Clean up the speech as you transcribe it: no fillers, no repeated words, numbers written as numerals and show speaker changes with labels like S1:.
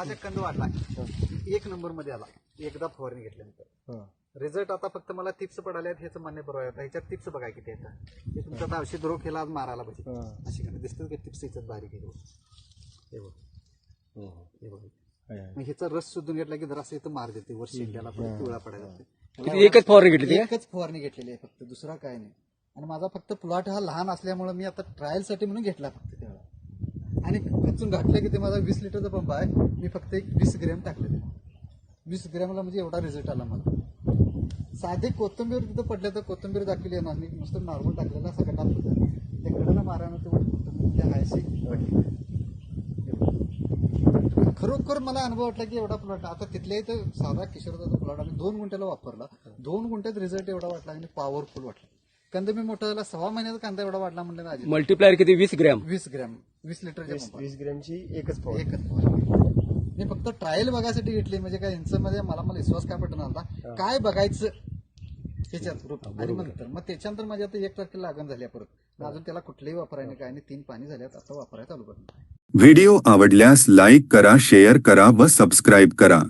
S1: हा जे कंद वाढला एक नंबर मध्ये आला एकदा फवारणी घेतल्यानंतर. रिझल्ट आता फक्त मला टिप्स पडाले ह्याचं मान्य बरोबर आहे. ह्याच्यात टिप्स बघा किती येतात. हे तुमचं आता औषध रोग केला आज मारायला पाहिजे अशी कडे दिसतं की टिप्स याच्यात बारीक आहे. हे बघ हे बघ मग ह्याचा रस शोधून घेतला की जरा इथं मार देते वर शेंड्याला परत पिवळा पडायला.
S2: एकच फवारणी घेतली
S1: एकच फवारणी घेतलेली आहे फक्त, दुसरा काय नाही. आणि माझा फक्त प्लॉट हा लहान असल्यामुळे मी आता ट्रायल साठी म्हणून घेतला फक्त तेवढा. आणि खचून घातलं की ते माझा 20 लिटरचा पंप आहे. मी फक्त एक 20 ग्रॅम टाकले. 20 ग्रॅमला म्हणजे एवढा रिझल्ट आला मला. साधे कोथिंबीर तिथं पडलं तर कोथिंबीर दाखवली आहे ना, मी नुसतं नॉर्मल टाकलेला सगळ्यात होतं ते कडनं मारायला ते कोथिंबीर हायशी पडली. खरोखर मला अनुभव वाटला की एवढा प्लॉट आता तिथल्या इथं साधा किशोरचा प्लॉट आम्ही 2 गुंठ्याला वापरला. 2 गुंठ्यात रिझल्ट एवढा वाटला आणि पॉवरफुल वाटला. कांदा मी मोठा झाला 6 महिन्यात कांदा एवढा वाढला म्हणलं ना.
S2: मल्टीप्लायर किती 20 ग्रॅम
S1: 20 ग्रॅम 20 लिटरच्या
S3: 20 ग्रॅमची एकच
S1: एकच फवारणी. मी फक्त ट्रायल बघायसाठी घेतली. म्हणजे काय यांच्यामध्ये मला विश्वास काय पटणार होता काय बघायचं त्याच्यात. आणि मग त्याच्यानंतर माझी आता 1% लागण झाली परत. अजून त्याला कुठलेही वापरायने काय नाही. 3 पाणी झाल्यात आता वापरायला चालू करणार.
S4: व्हिडिओ आवडल्यास लाईक करा, शेअर करा व सबस्क्राईब करा.